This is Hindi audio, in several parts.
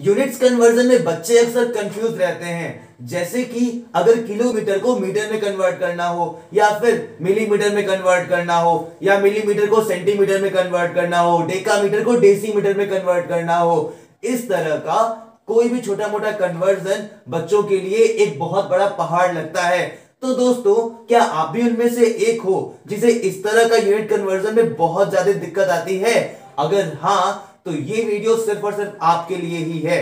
यूनिट्स कन्वर्जन में बच्चे अक्सर कंफ्यूज रहते हैं, जैसे कि अगर किलोमीटर को मीटर में कन्वर्ट करना हो या फिर मिलीमीटर में कन्वर्ट करना हो या मिलीमीटर को सेंटीमीटर में कन्वर्ट करना हो, डेकामीटर को डेसीमीटर में कन्वर्ट करना हो। इस तरह का कोई भी छोटा मोटा कन्वर्जन बच्चों के लिए एक बहुत बड़ा पहाड़ लगता है। तो दोस्तों, क्या आप भी उनमें से एक हो जिसे इस तरह का यूनिट कन्वर्जन में बहुत ज्यादा दिक्कत आती है? अगर हाँ, तो ये वीडियो सिर्फ और सिर्फ आपके लिए ही है।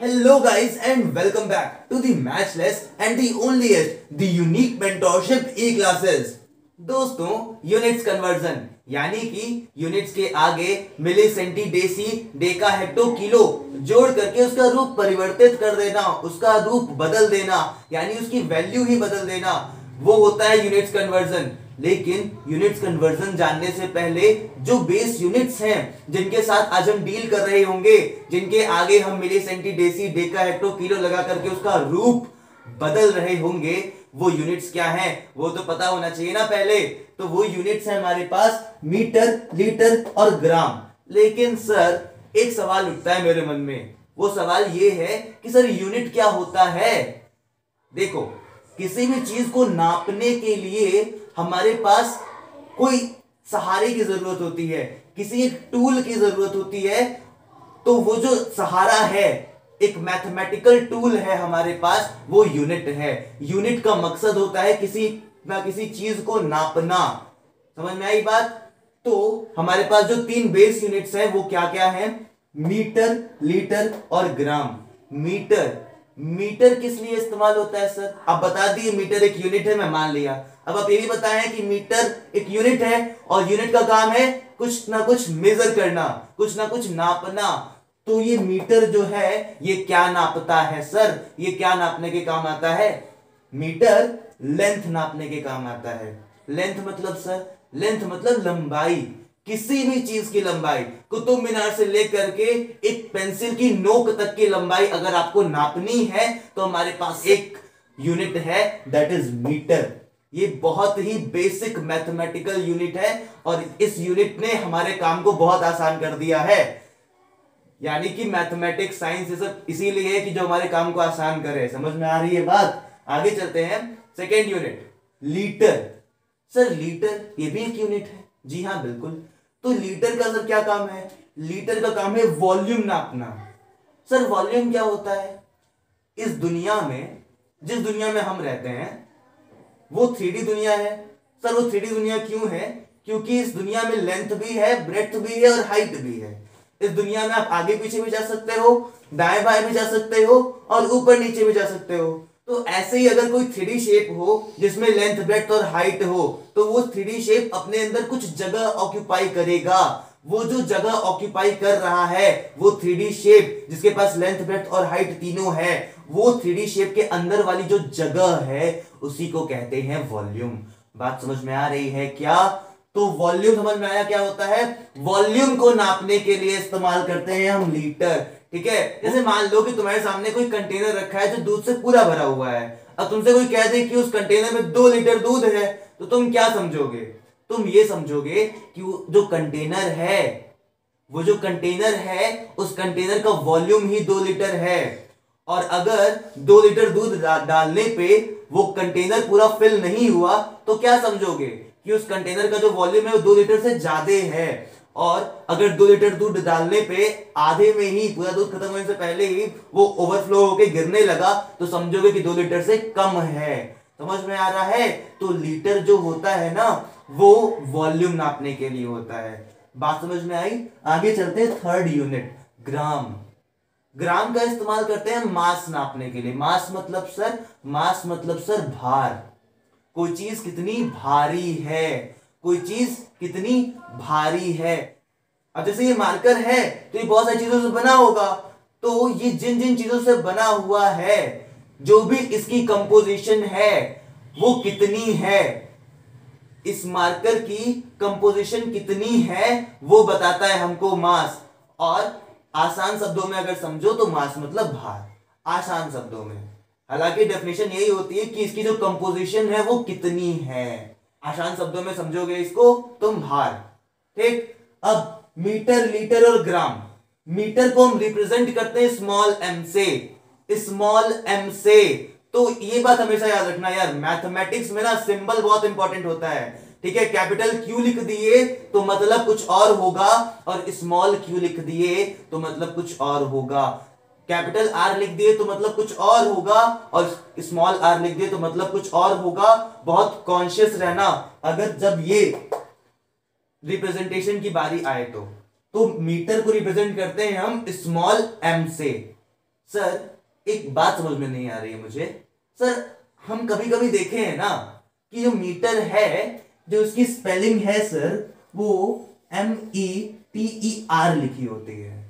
Hello guys and welcome back to the matchless and the onlyest, the unique mentorship E-classes। दोस्तों, यूनिट्स कन्वर्जन यानी कि यूनिट्स के आगे milli, centi, deci, deca, hecto, kilo जोड़ करके उसका रूप परिवर्तित कर देना, उसका रूप बदल देना, यानी उसकी वैल्यू ही बदल देना, वो होता है यूनिट्स कन्वर्जन। लेकिन यूनिट्स कन्वर्जन जानने से पहले जो बेस यूनिट्स हैं जिनके साथ आज हम डील कर रहे होंगे, जिनके आगे हम milli, centi, deci, deca, hecto, kilo लगा करके उसका रूप बदल रहे होंगे, वो यूनिट्स क्या हैं वो तो पता होना चाहिए ना पहले। तो वो यूनिट्स हैं हमारे पास मीटर, लीटर और ग्राम। लेकिन सर, एक सवाल उठता है मेरे मन में। वो सवाल ये है कि सर यूनिट क्या होता है? देखो, किसी भी चीज को नापने के लिए हमारे पास कोई सहारे की जरूरत होती है, किसी एक टूल की जरूरत होती है। तो वो जो सहारा है, एक मैथमेटिकल टूल है हमारे पास, वो यूनिट है। यूनिट का मकसद होता है किसी ना किसी चीज को नापना। समझ में आई बात? तो हमारे पास जो तीन बेस यूनिट्स हैं वो क्या क्या हैं? मीटर, लीटर और ग्राम। मीटर किस लिए इस्तेमाल होता है सर? आप बता दिए मीटर एक यूनिट है, मैं मान लिया। अब आप ये भी बताएं कि मीटर एक यूनिट है और यूनिट का काम है कुछ ना कुछ मेजर करना, कुछ ना कुछ नापना। तो ये मीटर जो है ये क्या नापता है सर? ये क्या नापने के काम आता है? मीटर लेंथ नापने के काम आता है। लेंथ मतलब सर? लेंथ मतलब लंबाई, किसी भी चीज की लंबाई। कुतुब मीनार से लेकर के एक पेंसिल की नोक तक की लंबाई अगर आपको नापनी है तो हमारे पास एक यूनिट है, दैट इज मीटर। ये बहुत ही बेसिक मैथमेटिकल यूनिट है और इस यूनिट ने हमारे काम को बहुत आसान कर दिया है। यानी कि मैथमेटिक्स, साइंस ये सब इसीलिए है कि जो हमारे काम को आसान करे। समझ में आ रही है बात? आगे चलते हैं। Second unit, litre. Sir, litre ये भी एक यूनिट है? जी हाँ, बिल्कुल। तो लीटर का सर क्या काम है? लीटर का काम है वॉल्यूम नापना। सर, वॉल्यूम क्या होता है? इस दुनिया में, जिस दुनिया में हम रहते हैं वो 3D दुनिया है। सर, वो 3D दुनिया क्यों है? क्योंकि इस दुनिया में लेंथ भी है, ब्रेड्थ भी है और हाइट भी है। इस दुनिया में आप आगे पीछे भी जा सकते हो, दाएं बाएं भी जा सकते हो और ऊपर नीचे भी जा सकते हो। तो ऐसे ही अगर कोई 3D शेप हो जिसमें लेंथ, ब्रेड्थ और हाइट हो, तो वो 3D शेप अपने अंदर कुछ जगह ऑक्यूपाई करेगा। वो जो जगह ऑक्यूपाई कर रहा है, वो 3D शेप जिसके पास लेंथ, ब्रेड्थ और हाइट तीनों है, वो 3D शेप के अंदर वाली जो जगह है उसी को कहते हैं वॉल्यूम। बात समझ में आ रही है क्या? तो वॉल्यूम समझ में आया क्या होता है? वॉल्यूम को नापने के लिए इस्तेमाल करते हैं हम लीटर। ठीक है? जैसे मान लो कि तुम्हारे सामने कोई कंटेनर रखा है जो दूध से पूरा भरा हुआ है। अब तुमसे कोई कह दे कि उस कंटेनर में 2 लीटर दूध है, तो तुम क्या समझोगे? तुम ये समझोगे कि जो कंटेनर है, वो जो कंटेनर है, उस कंटेनर का वॉल्यूम ही 2 लीटर है। और अगर 2 लीटर दूध डालने पे वो कंटेनर पूरा फिल नहीं हुआ, तो क्या समझोगे कि उस कंटेनर का जो वॉल्यूम है वो 2 लीटर से ज्यादा है। और अगर 2 लीटर दूध डालने पे आधे में ही, पूरा दूध खत्म होने से पहले ही वो ओवरफ्लो होके गिरने लगा, तो समझोगे कि 2 लीटर से कम है। समझ में आ रहा है? तो लीटर जो होता है ना, वो वॉल्यूम नापने के लिए होता है। बात समझ में आई? आगे चलते हैं। थर्ड यूनिट, ग्राम। ग्राम का इस्तेमाल करते हैं मास नापने के लिए। मास मतलब सर? मास मतलब सर भार। कोई चीज कितनी भारी है, कोई चीज कितनी भारी है। अब जैसे ये मार्कर है तो ये बहुत सारी चीजों से बना होगा, तो ये जिन जिन चीजों से बना हुआ है, जो भी इसकी कंपोजिशन है वो कितनी है, इस मार्कर की कंपोजिशन कितनी है वो बताता है हमको मास। और आसान शब्दों में अगर समझो तो मास मतलब भार, आसान शब्दों में। हालांकि डेफिनेशन यही होती है कि इसकी जो कंपोजिशन है वो कितनी है। आसान शब्दों में समझोगे इसको तुम भार। ठीक, अब मीटर, लीटर और ग्राम। मीटर को हम रिप्रेजेंट करते हैं स्मॉल एम से, स्मॉल एम से। तो ये बात हमेशा याद रखना यार, मैथमेटिक्स में ना सिंबल बहुत इंपॉर्टेंट होता है। ठीक है, कैपिटल क्यू लिख दिए तो मतलब कुछ और होगा, और स्मॉल क्यू लिख दिए तो मतलब कुछ और होगा। कैपिटल आर लिख दिए तो मतलब कुछ और होगा, और स्मॉल आर लिख दिए तो मतलब कुछ और होगा। बहुत कॉन्शियस रहना अगर जब ये रिप्रेजेंटेशन की बारी आए तो मीटर को रिप्रेजेंट करते हैं हम स्मॉल एम से। सर एक बात समझ में नहीं आ रही है मुझे, सर हम कभी कभी देखे हैं ना कि जो मीटर है, जो उसकी स्पेलिंग है सर, वो METER लिखी होती है।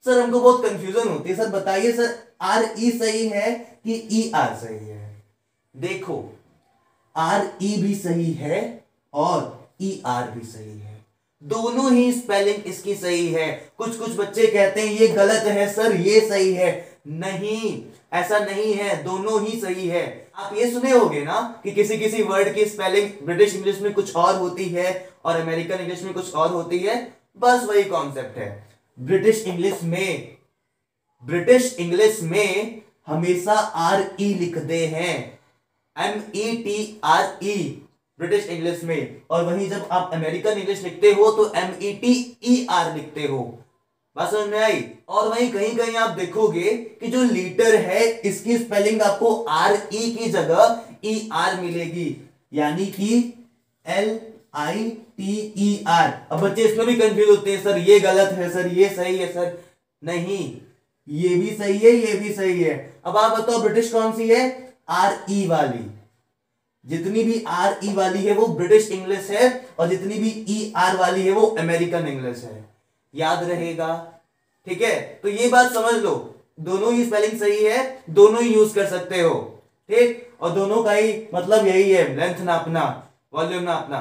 सर हमको बहुत कंफ्यूजन होती है, सर बताइए सर RE सही है कि ER सही है? देखो RE भी सही है और ER भी सही है, दोनों ही स्पेलिंग इसकी सही है। कुछ कुछ बच्चे कहते हैं ये गलत है सर, ये सही है। नहीं, ऐसा नहीं है, दोनों ही सही है। आप ये सुने होंगे ना कि किसी किसी वर्ड की स्पेलिंग ब्रिटिश इंग्लिश में कुछ और होती है और अमेरिकन इंग्लिश में कुछ और होती है। बस वही कॉन्सेप्ट है। ब्रिटिश इंग्लिश में हमेशा RE लिखते हैं, METRE ब्रिटिश इंग्लिश में, और वहीं जब आप अमेरिकन इंग्लिश लिखते हो तो METER लिखते हो। बात समझ में आई? और वहीं कहीं कहीं आप देखोगे कि जो लीटर है इसकी स्पेलिंग आपको RE की जगह ER मिलेगी, यानी कि LITER। अब बच्चे इसमें भी कंफ्यूज होते हैं, सर ये गलत है सर, ये सही है सर। नहीं, ये भी सही है, ये भी सही है। अब आप बताओ ब्रिटिश कौन सी है? RE वाली। जितनी भी RE वाली है वो ब्रिटिश इंग्लिश है, और जितनी भी ER वाली है वो अमेरिकन इंग्लिश है। याद रहेगा? ठीक है, तो ये बात समझ लो, दोनों ही स्पेलिंग सही है, दोनों ही यूज कर सकते हो। ठीक, और दोनों का ही मतलब यही है, लेंथ नापना, वॉल्यूम नापना।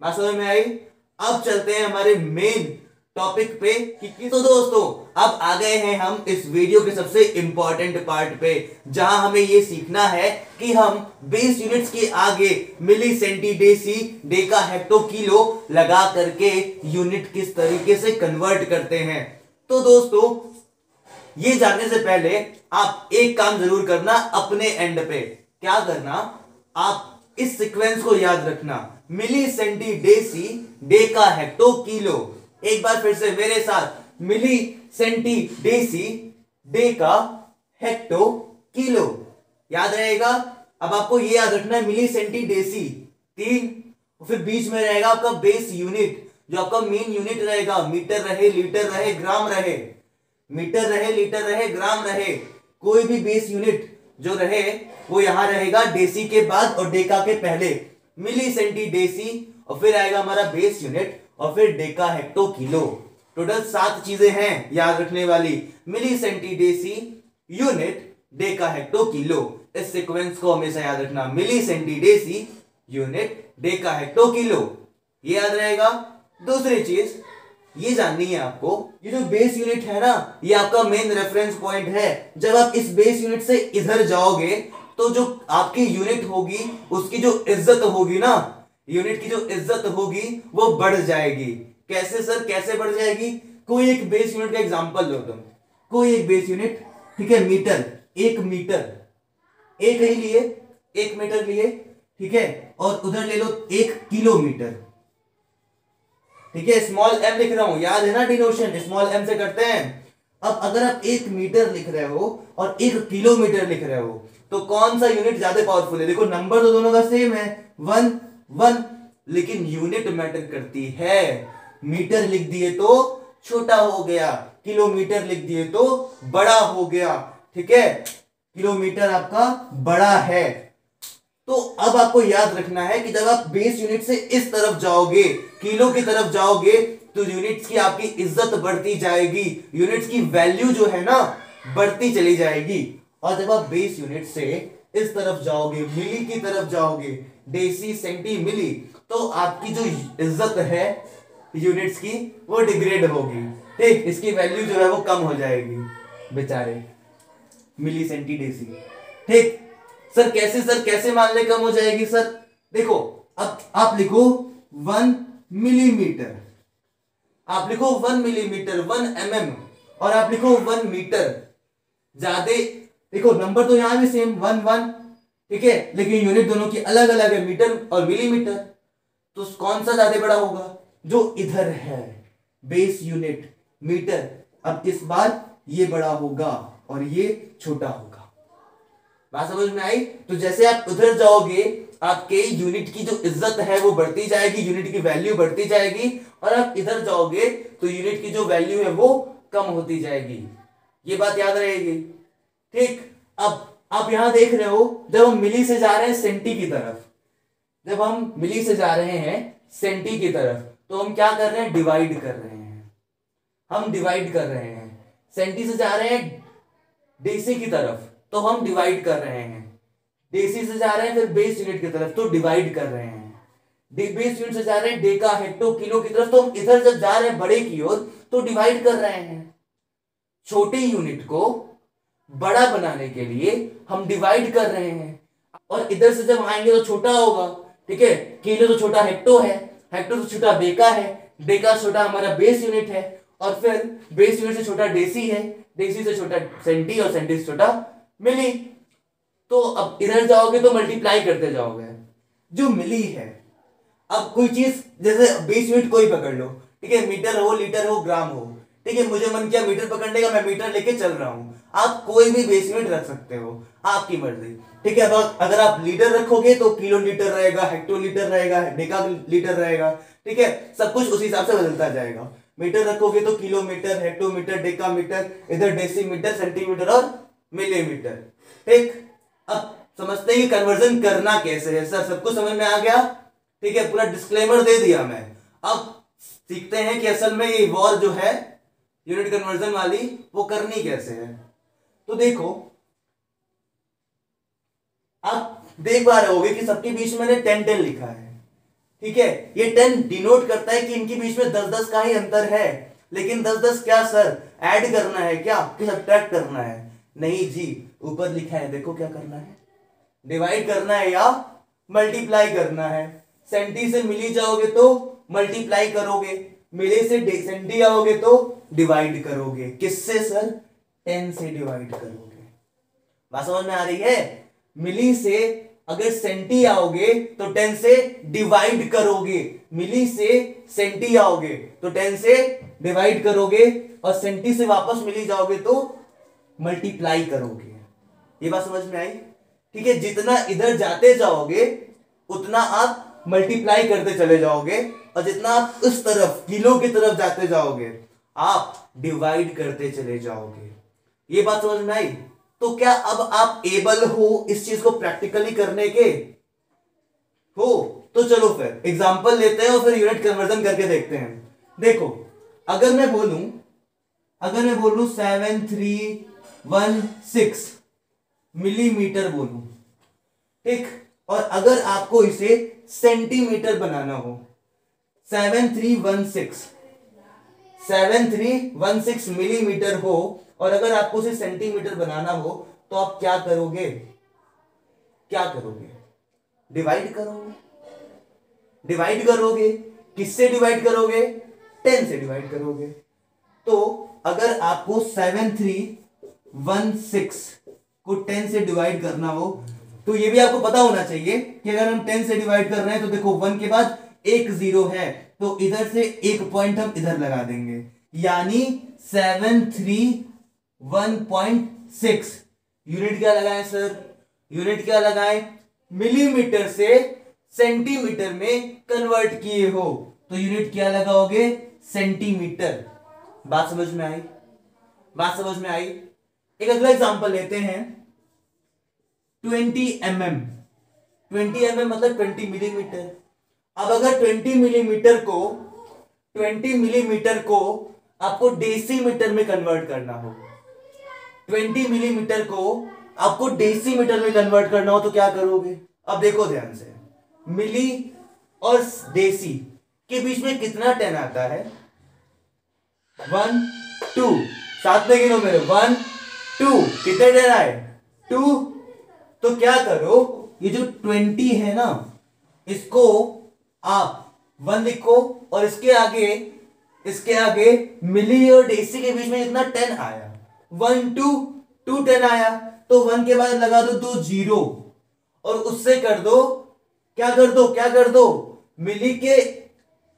बात समझ में आई? अब चलते हैं हमारे मेन टॉपिक पे कि तो दोस्तों अब आ गए हैं हम इस वीडियो के सबसे इंपॉर्टेंट पार्ट पे, जहां हमें ये सीखना है कि हम बेस यूनिट्स के आगे milli, centi, deci, deca, hecto, kilo लगा करके यूनिट किस तरीके से कन्वर्ट करते हैं। तो दोस्तों ये जानने से पहले आप एक काम जरूर करना अपने एंड पे। क्या करना? आप इस सीक्वेंस को याद रखना, milli, centi, deci, deca, hecto, kilo. एक बार फिर से मेरे साथ, milli, centi, deci, deca, hecto, kilo. याद रहेगा? अब आपको ये याद रखना है, मिली, सेंटी, डेसी 3, और फिर बीच में रहेगा आपका बेस यूनिट, जो आपका मेन यूनिट रहेगा। मीटर रहे, लीटर रहे, ग्राम रहे, मीटर रहे, लीटर रहे, ग्राम रहे, कोई भी बेस यूनिट जो रहे वो यहां रहेगा डेसी के बाद और डेका के पहले। मिली, सेंटी, डेसी, और फिर आएगा हमारा बेस यूनिट, और फिर डेका, हेक्टो, किलो। टोटल 7 चीजें हैं याद रखने वाली, milli, centi, deci, unit, deca, hecto, kilo. इस सीक्वेंस को हमेशा याद रखना, milli, centi, deci, unit, deca, hecto, kilo. ये याद रहेगा। दूसरी चीज ये जाननी है आपको, ये जो बेस यूनिट है ना, ये आपका मेन रेफरेंस पॉइंट है। जब आप इस बेस यूनिट से इधर जाओगे तो जो आपकी यूनिट होगी उसकी जो इज्जत होगी ना, यूनिट की जो इज्जत होगी वो बढ़ जाएगी। कैसे सर, कैसे बढ़ जाएगी? कोई एक बेस यूनिट का एग्जांपल लो तुम, कोई एक बेस यूनिट, ठीक है, मीटर, 1 मीटर, एक ही लिए, 1 मीटर लिए, ठीक है, और उधर ले लो 1 किलोमीटर, ठीक है, स्मॉल एम लिख रहा हूं, याद है ना डिनोशन, स्मॉल एम से करते हैं। अब अगर आप 1 मीटर लिख रहे हो और 1 किलोमीटर लिख रहे हो तो कौन सा यूनिट ज्यादा पावरफुल है? देखो नंबर तो दोनों का सेम है, 1 1, लेकिन यूनिट मैटर करती है। मीटर लिख दिए तो छोटा हो गया, किलोमीटर लिख दिए तो बड़ा हो गया। ठीक है, किलोमीटर आपका बड़ा है। तो अब आपको याद रखना है कि जब आप बेस यूनिट से इस तरफ जाओगे, किलो की तरफ जाओगे, तो यूनिट्स की आपकी इज्जत बढ़ती जाएगी, यूनिट्स की वैल्यू जो है ना बढ़ती चली जाएगी। और जब आप बेस यूनिट से इस तरफ जाओगे, मिली की तरफ जाओगे, डेसी, सेंटी, मिली, तो आपकी जो इज्जत है यूनिट्स की वो डिग्रेड होगी। ठीक, इसकी वैल्यू जो है वो कम हो जाएगी बेचारे, मिली सेंटी डेसी। ठीक सर, कैसे मान ले कम हो जाएगी सर? देखो, अब आप लिखो 1 मिलीमीटर, आप लिखो 1 मिलीमीटर, 1 mm, और आप लिखो 1 मीटर। ज्यादा देखो, नंबर तो यहां भी सेम 1 1, ठीक है, लेकिन यूनिट दोनों की अलग अलग है, मीटर और मिलीमीटर। तो कौन सा ज्यादा बड़ा होगा? जो इधर है बेस यूनिट मीटर। अब इस बार ये बड़ा होगा और ये छोटा होगा। बात समझ में आई? तो जैसे आप उधर जाओगे आपके यूनिट की जो इज्जत है वो बढ़ती जाएगी, यूनिट की वैल्यू बढ़ती जाएगी, और आप इधर जाओगे तो यूनिट की जो वैल्यू है वो कम होती जाएगी। ये बात याद रहेगी। ठीक, अब आप यहां देख रहे हो, जब हम मिली से जा रहे हैं सेंटी की तरफ, जब हम मिली से जा रहे हैं सेंटी की तरफ, तो हम क्या कर रहे हैं? डिवाइड कर रहे हैं, हम डिवाइड कर रहे हैं। सेंटी से जा रहे हैं डेसी की तरफ, तो हम डिवाइड कर रहे हैं। डेसी से जा रहे हैं फिर बेस यूनिट की तरफ, तो डिवाइड कर रहे हैं। बेस यूनिट से जा रहे हैं डेका, हेक्टो, किलो की तरफ, तो हम इधर जब जा रहे हैं बड़े की ओर तो डिवाइड कर रहे हैं। छोटे यूनिट को बड़ा बनाने के लिए हम डिवाइड कर रहे हैं, और इधर से जब आएंगे तो छोटा होगा। ठीक है, किलो तो छोटा हेक्टो है, हेक्टो तो छोटा डेका है, डेका छोटा हमारा बेस यूनिट है, और फिर बेस यूनिट से छोटा डेसी है, डेसी से छोटा सेंटी, और सेंटी से छोटा मिली। तो अब इधर जाओगे तो मल्टीप्लाई करते जाओगे जो मिली है। अब कोई चीज जैसे बेस यूनिट कोई पकड़ लो, ठीक है, मीटर हो, लीटर हो, ग्राम हो, ठीक है, मुझे मन किया मीटर पकड़ने का, मैं मीटर लेके चल रहा हूं। आप कोई भी बेस यूनिट रख सकते हो, आपकी मर्जी। ठीक है, अब अगर आप लीटर रखोगे तो किलो लीटर रहेगा, हेक्टो लीटर रहेगा, डेका लीटर रहेगा। ठीक है, सब कुछ उसी हिसाब से बदलता जाएगा। मीटर रखोगे तो किलोमीटर, हेक्टोमीटर, डेकामीटर, इधर डेसीमीटर, सेंटीमीटर और मिलीमीटर। ठीक, अब समझते हैं कि कन्वर्जन करना कैसे है। सर सबको समझ में आ गया? ठीक है, पूरा डिस्क्लेमर दे दिया मैं। अब सीखते हैं कि असल में ये वॉर जो है यूनिट कन्वर्जन वाली वो करनी कैसे है। तो देखो, आप देख पा रहे होगे कि सबके बीच में मैंने 10 10 लिखा है। ठीक है, ये 10 डिनोट करता है कि इनके बीच में 10 10 का ही अंतर है। लेकिन 10 10 क्या सर, ऐड करना है क्या कि सब्ट्रैक्ट करना है? नहीं जी, ऊपर लिखा है, देखो क्या करना है, डिवाइड करना है या मल्टीप्लाई करना है। सेंटी से मिली जाओगे तो मल्टीप्लाई करोगे, मिली से सेंटी आओगे तो डिवाइड करोगे। किससे सर? 10 से डिवाइड करोगे। बात समझ में आ रही है? मिली से अगर सेंटी आओगे तो 10 से डिवाइड करोगे, मिली से सेंटी आओगे तो 10 से डिवाइड करोगे, और सेंटी से वापस मिली जाओगे तो मल्टीप्लाई करोगे। ये बात समझ में आई? ठीक है, जितना इधर जाते जाओगे उतना आप मल्टीप्लाई करते चले जाओगे, और जितना आप उस तरफ किलो की तरफ जाते जाओगे आप डिवाइड करते चले जाओगे। ये बात समझ में आई? तो क्या अब आप एबल हो इस चीज को प्रैक्टिकली करने के? हो तो चलो फिर एग्जांपल लेते हैं और फिर यूनिट कन्वर्जन करके देखते हैं। देखो, अगर मैं बोलूं 7316 मिलीमीटर बोलूं, ठीक, और अगर आपको इसे सेंटीमीटर बनाना हो, 7316 मिलीमीटर हो, और अगर आपको उसे सेंटीमीटर बनाना हो तो आप क्या करोगे? डिवाइड करोगे। किससे डिवाइड करोगे? 10 से डिवाइड करोगे। तो अगर आपको 7316 को 10 से डिवाइड करना हो तो ये भी आपको पता होना चाहिए कि अगर हम 10 से डिवाइड कर रहे हैं तो देखो 1 के बाद एक 0 है, तो इधर से एक पॉइंट हम इधर लगा देंगे, यानी 731.6। यूनिट क्या लगाएं सर? यूनिट क्या लगाएं? मिलीमीटर से सेंटीमीटर में कन्वर्ट किए हो तो यूनिट क्या लगाओगे? सेंटीमीटर। बात समझ में आई? एक अगला एग्जांपल लेते हैं, 20 mm। 20 mm मतलब 20 मिलीमीटर। अब अगर 20 मिलीमीटर को आपको डेसीमीटर में कन्वर्ट करना हो, 20 मिलीमीटर को आपको डेसीमीटर में कन्वर्ट करना हो तो क्या करोगे? अब देखो ध्यान से, मिली और देसी के बीच में कितना 10 आता है? 1 2, साथ में गिनो मेरे, 1 2, कितने 10 आए? 2। तो क्या करो, ये जो 20 है ना, इसको आप 1 लिखो और इसके आगे मिली और डेसी के बीच में कितना 10 आया? 1 2 2 10 आया, तो 1 के बाद लगा दो 2 जीरो और उससे कर दो, क्या कर दो, मिली के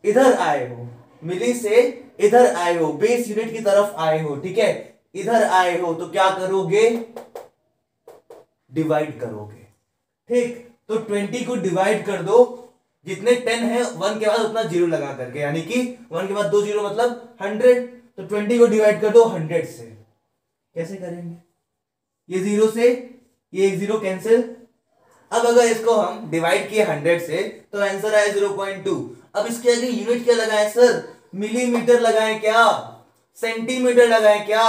इधर आए हो, मिली से इधर आए हो, बेस यूनिट की तरफ आए हो, ठीक है, इधर आए हो, तो क्या करोगे? डिवाइड करोगे। ठीक, तो 20 को डिवाइड कर दो, जितने 10 है 1 के बाद उतना जीरो लगा करके, यानी कि 1 के बाद 2 जीरो मतलब 100, तो 20 को डिवाइड कर दो 100 से। कैसे करेंगे? ये जीरो से ये एक जीरो कैंसिल। अब अगर इसको हम डिवाइड किए 100 से तो आंसर आया 0.2। अब इसके आगे यूनिट क्या लगाएं सर? मिलीमीटर लगाएं क्या? सेंटीमीटर लगाएं क्या?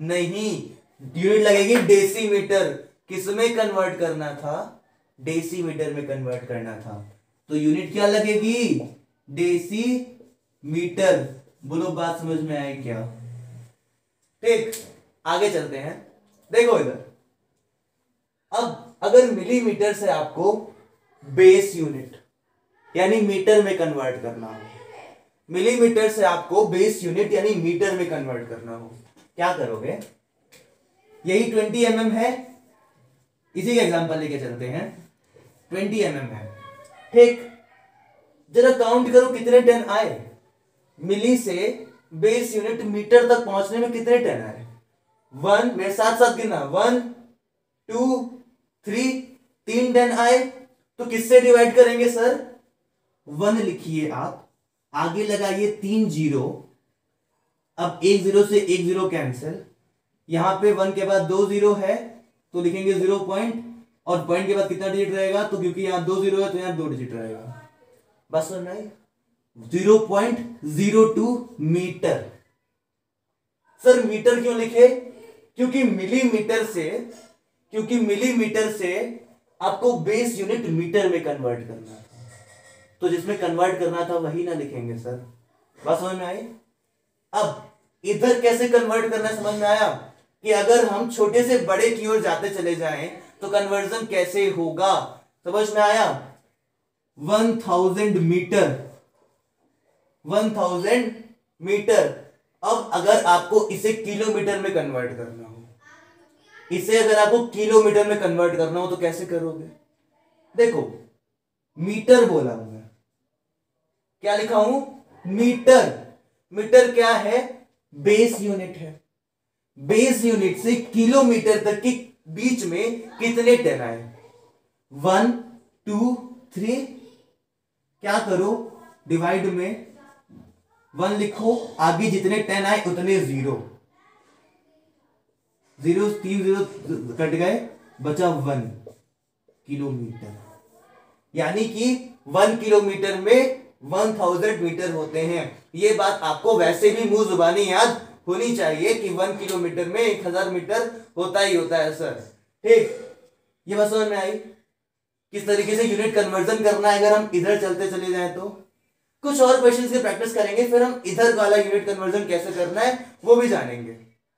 नहीं, यूनिट लगेगी डेसीमीटर। किसमें कन्वर्ट करना था? डेसीमीटर में कन्वर्ट करना था, तो यूनिट क्या लगेगी? डेसीमीटर। बोलो बात समझ में आई क्या? ठीक, आगे चलते हैं। देखो इधर, अब अगर मिलीमीटर से आपको बेस यूनिट यानी मीटर में कन्वर्ट करना हो, मिलीमीटर से आपको बेस यूनिट यानी मीटर में कन्वर्ट करना हो, क्या करोगे? यही 20 mm है, इसी का एग्जांपल लेके चलते हैं। 20 mm है, ठीक, जरा काउंट करो कितने 10 आए? मिली से बेस यूनिट मीटर तक पहुंचने में कितने 10 आए? 1, मेरे साथ साथ गिनना, 1 2 3, 3 10 आए, तो किससे डिवाइड करेंगे सर? 1 लिखिए आप, आगे लगाइए 3 जीरो, अब एक जीरो से एक जीरो कैंसिल, यहां पे 1 के बाद 2 जीरो है तो लिखेंगे 0 पॉइंट, और पॉइंट के बाद कितना डिजिट रहेगा? तो क्योंकि यहां 2 जीरो है तो यहां 2 डिजिट रहेगा, बस सुनना है, 0.02 मीटर। सर मीटर क्यों लिखे? क्योंकि मिलीमीटर से आपको बेस यूनिट मीटर में कन्वर्ट करना था, तो जिसमें कन्वर्ट करना था वही ना लिखेंगे सर। बात समझ में आई? अब इधर कैसे कन्वर्ट करना समझ में आया कि अगर हम छोटे से बड़े की ओर जाते चले जाएं तो कन्वर्जन कैसे होगा, समझ में आया? 1000 मीटर, 1000 मीटर। अब अगर आपको इसे किलोमीटर में कन्वर्ट करना हो, इसे अगर आपको किलोमीटर में कन्वर्ट करना हो तो कैसे करोगे? देखो, मीटर बोला हूं मैं, क्या लिखा हूं? मीटर। मीटर क्या है? बेस यूनिट है। बेस यूनिट से किलोमीटर तक के बीच में कितने 10 आए? 1 2 3, क्या करो? डिवाइड में 1 लिखो, आगे जितने 10 आए उतने जीरो, 3 जीरो कट गए, बचा 1 किलोमीटर, यानी कि 1 किलोमीटर में 1000 मीटर होते हैं। ये बात आपको वैसे भी मुंह जुबानी याद होनी चाहिए कि 1 किलोमीटर में 1000 मीटर होता ही होता है सर। ठीक, ये बात समझ में आई? किस तरीके से यूनिट कन्वर्जन करना है अगर हम इधर चलते चले जाएं तो। कुछ और क्वेश्चंस की प्रैक्टिस करेंगे, फिर हम इधर वाला यूनिट कन्वर्जन कैसे करना है वो भी जानेंगे।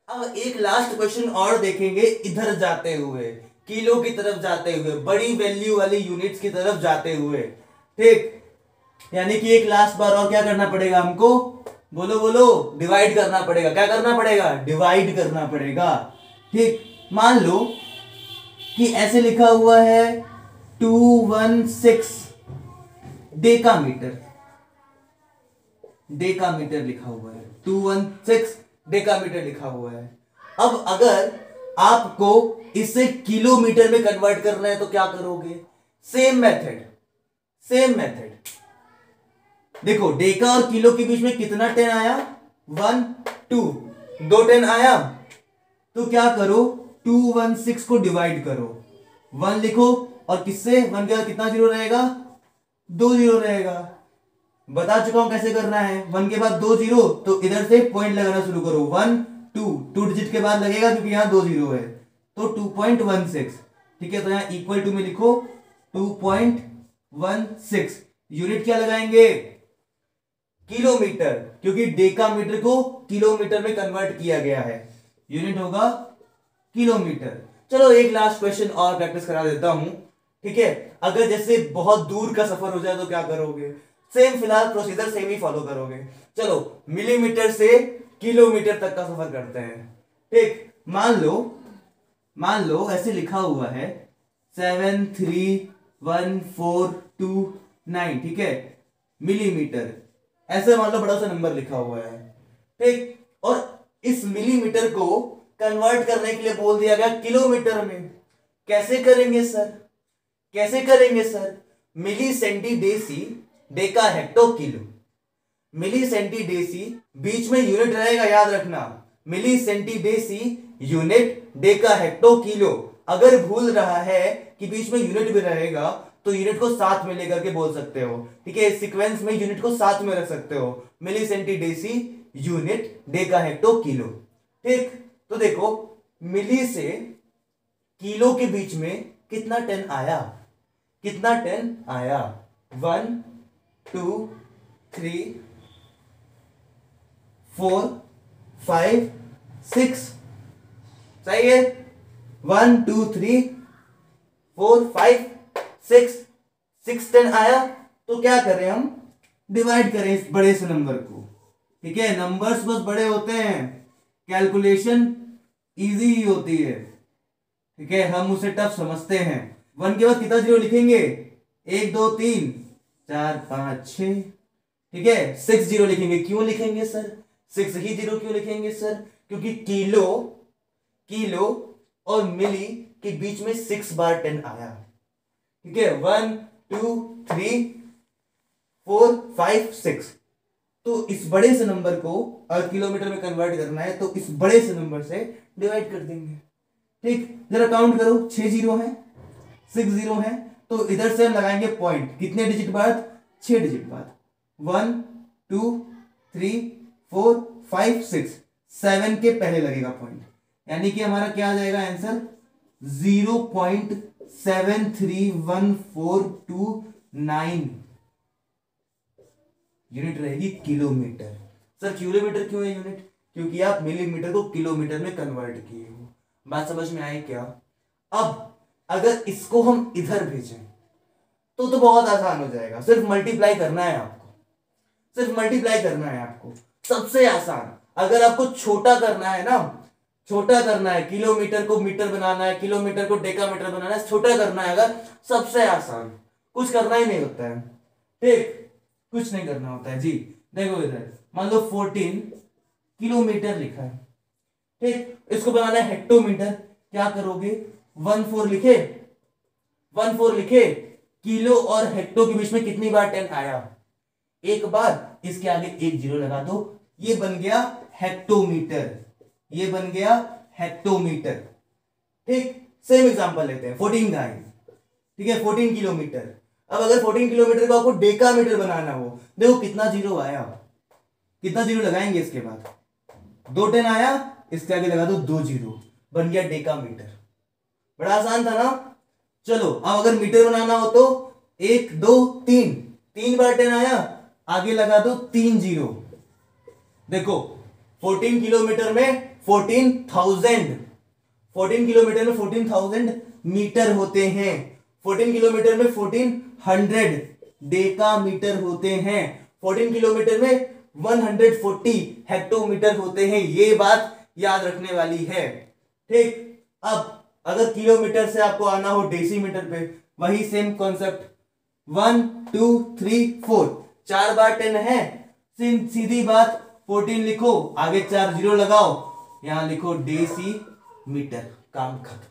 अब एक लास्ट क्वेश्चन और देखेंगे, इधर जाते हुए, किलो की तरफ जाते हुए, बड़ी वैल्यू वाली यूनिट्स की तरफ जाते हुए। ठीक, यानी कि एक लास्ट बार और क्या करना पड़ेगा हमको? बोलो बोलो, डिवाइड करना पड़ेगा। क्या करना पड़ेगा? डिवाइड करना पड़ेगा। ठीक, मान लो कि ऐसे लिखा हुआ है 216 डेकामीटर, डेकामीटर लिखा हुआ है, 216 डेकामीटर लिखा हुआ है। अब अगर आपको इसे किलोमीटर में कन्वर्ट करना है तो क्या करोगे? Same method, same method. देखो, डेका और किलो के बीच में कितना 10 आया? 1 2, 2 10 आया, तो क्या करो? 216 को डिवाइड करो, 1 लिखो, और किससे? 1 के बाद कितना जीरो रहेगा? 2 जीरो रहेगा। बता चुका हूं कैसे करना है। 1 के बाद 2 जीरो, तो इधर से पॉइंट लगाना शुरू करो, 1 2 डिजिट के बाद लगेगा क्योंकि यहां 2 जीरो है, तो 2.16। ठीक है, तो यहां इक्वल टू में लिखो 2.16, यूनिट क्या लगाएंगे? किलोमीटर, क्योंकि डेकामीटर को किलोमीटर में कन्वर्ट किया गया है, यूनिट होगा किलोमीटर। चलो एक लास्ट क्वेश्चन और प्रैक्टिस करा देता हूं, ठीक है। अगर जैसे बहुत दूर का सफर हो जाए तो क्या करोगे? सेम फिलहाल प्रोसीजर सेम ही फॉलो करोगे। चलो मिलीमीटर से किलोमीटर तक का सफर करते हैं, ठीक। मान लो ऐसे लिखा हुआ है 73142 ठीक है, मिलीमीटर, ऐसे मान लो बड़ा सा नंबर लिखा हुआ है, ठीक। और इस मिलीमीटर को कन्वर्ट करने के लिए बोल दिया गया किलोमीटर में। कैसे करेंगे सर? कैसे करेंगे sir? Milli centi deci deca hecto kilo. Milli centi deci बीच में यूनिट रहेगा, याद रखना, milli centi deci unit deca hecto kilo. अगर भूल रहा है कि बीच में यूनिट भी रहेगा तो यूनिट को साथ में लेकर के बोल सकते हो, ठीक है। सीक्वेंस में यूनिट को साथ में रख सकते हो, milli centi deci unit deca hecto kilo, ठीक। तो देखो मिली से किलो के बीच में कितना 10 आया? कितना 10 आया? 1 2 3 4 5 6, सही है। 1 2 3 4 5 6 6 10 आया। तो क्या करें हम? डिवाइड करें इस बड़े से नंबर को, ठीक है। नंबर्स बस बड़े होते हैं, कैलकुलेशन इजी ही होती है, ठीक है। हम उसे टफ समझते हैं। 1 के बाद कितना जीरो लिखेंगे? 1 2 3 4 5 6, ठीक है। 6 जीरो लिखेंगे। क्यों लिखेंगे सर 6 ही जीरो क्यों लिखेंगे सर? क्योंकि किलो और मिली के बीच में 6 बार 10 आया, ठीक है। 1 2 3 4 5 6। तो इस बड़े से नंबर को अगर किलोमीटर में कन्वर्ट करना है तो इस बड़े से नंबर से डिवाइड कर देंगे, ठीक। जरा काउंट करो, 6 जीरो है, 6 जीरो है, तो इधर से हम लगाएंगे पॉइंट, कितने डिजिट बाद? 6 डिजिट बाद। 1 2 3 4 5 6, 7 के पहले लगेगा पॉइंट, यानी कि हमारा क्या आ जाएगा आंसर? 0.73142 यूनिट रहेगी किलोमीटर। सर किलोमीटर क्यों है यूनिट? क्योंकि आप मिलीमीटर को किलोमीटर में कन्वर्ट किए हो। बात समझ में आई क्या? अब अगर इसको हम इधर भेजें तो बहुत आसान हो जाएगा। सिर्फ मल्टीप्लाई करना है आपको, सिर्फ मल्टीप्लाई करना है आपको, सबसे आसान। अगर आपको छोटा करना है ना, छोटा करना है, किलोमीटर को मीटर बनाना है, किलोमीटर को डेकामीटर बनाना है, छोटा करना है अगर, सबसे आसान, कुछ करना ही नहीं होता है, ठीक, कुछ नहीं करना होता है जी। देखो इधर मान लो 14 किलोमीटर लिखा है, ठीक। इसको बनाना है हेक्टोमीटर। क्या करोगे? 14 लिखे, 14 लिखे, किलो और हेक्टो के बीच में कितनी बार 10 आया? एक बार। इसके आगे एक जीरो लगा दो, ये बन गया हेक्टोमीटर, ये बन गया हेक्टोमीटर, ठीक। सेम एग्जांपल लेते हैं 14 का है, ठीक है, 14 किलोमीटर। अब अगर 14 किलोमीटर को आपको डेकामीटर बनाना हो, देखो कितना जीरो आया, कितना जीरो लगाएंगे इसके बाद? 2 10 आया, इसके आगे लगा दो 2 जीरो, बन गया डेकामीटर। बड़ा आसान था ना। चलो अब अगर मीटर बनाना हो तो 1 2 3, 3 बार 10 आया, आगे लगा दो 3 जीरो। देखो 14 किलोमीटर में 14,000, 14 किलोमीटर में 14,000 मीटर होते हैं, 14 किलोमीटर में 1400 डेकामीटर होते हैं, 14 किलोमीटर में 140 हेक्टोमीटर होते हैं। ये बात याद रखने वाली है, ठीक। अब अगर किलोमीटर से आपको आना हो डेसीमीटर पे, वही सेम कॉन्सेप्ट, 1 2 3 4, 4 बार 10 है, सीधी बात 14 लिखो, आगे 4 जीरो लगाओ, यहां लिखो डेसीमीटर, काम खत्म।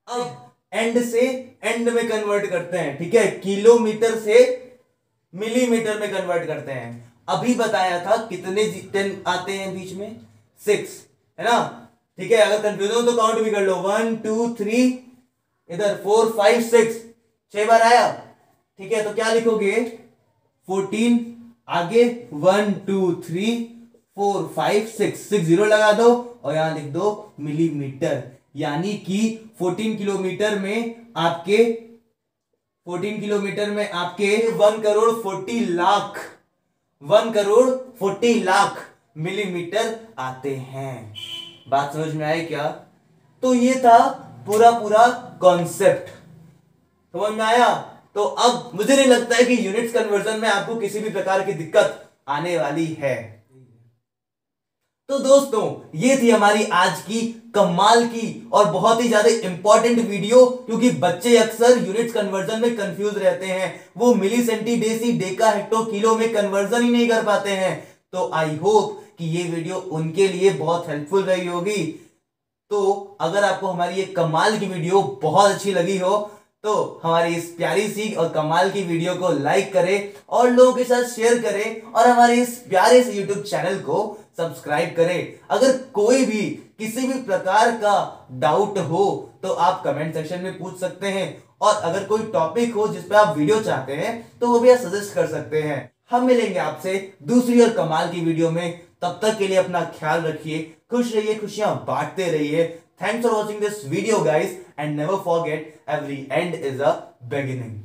अब एंड से एंड में कन्वर्ट करते हैं, ठीक है, किलोमीटर से मिलीमीटर में कन्वर्ट करते हैं। अभी बताया था कितने 10 आते हैं बीच में? 6, है ना, ठीक है। अगर कंफ्यूजन हो तो काउंट भी कर लो, 1 2 3, इधर 4 5 6, 6 बार आया, ठीक है। तो क्या लिखोगे? 14, आगे 1 2 3 4 5 6 जीरो लगा दो और यहां लिख दो मिलीमीटर, यानी कि 14 किलोमीटर में आपके 14 किलोमीटर में आपके 1,40,00,000 मिलीमीटर आते हैं। बात समझ में आई क्या? तो ये था पूरा कॉन्सेप्ट, समझ में आया? तो अब मुझे नहीं लगता है कि यूनिट्स कन्वर्जन में आपको किसी भी प्रकार की दिक्कत आने वाली है। तो दोस्तों, ये थी हमारी आज की कमाल की और बहुत ही ज्यादा इंपॉर्टेंट वीडियो, क्योंकि बच्चे अक्सर यूनिट्स कन्वर्जन में कंफ्यूज रहते हैं, वो मिली सेंटीडेसी डेका हेक्टो किलो में कन्वर्जन ही नहीं कर पाते हैं। तो आई होप कि ये वीडियो उनके लिए बहुत हेल्पफुल रही होगी। तो अगर आपको हमारी ये कमाल की वीडियो बहुत अच्छी लगी हो तो हमारी इस प्यारी सी और कमाल की वीडियो को लाइक करें और लोगों के साथ शेयर करें और हमारे इस प्यारे से यूट्यूब चैनल को सब्सक्राइब करें। अगर कोई भी किसी भी प्रकार का डाउट हो तो आप कमेंट सेक्शन में पूछ सकते हैं, और अगर कोई टॉपिक हो जिस पे आप वीडियो चाहते हैं तो वो भी आप सजेस्ट कर सकते हैं। हम मिलेंगे आपसे दूसरी और कमाल की वीडियो में। तब तक के लिए अपना ख्याल रखिए, खुश रहिए, खुशियां बांटते रहिए। Thanks for watching this video, guys, and never forget every end is a beginning.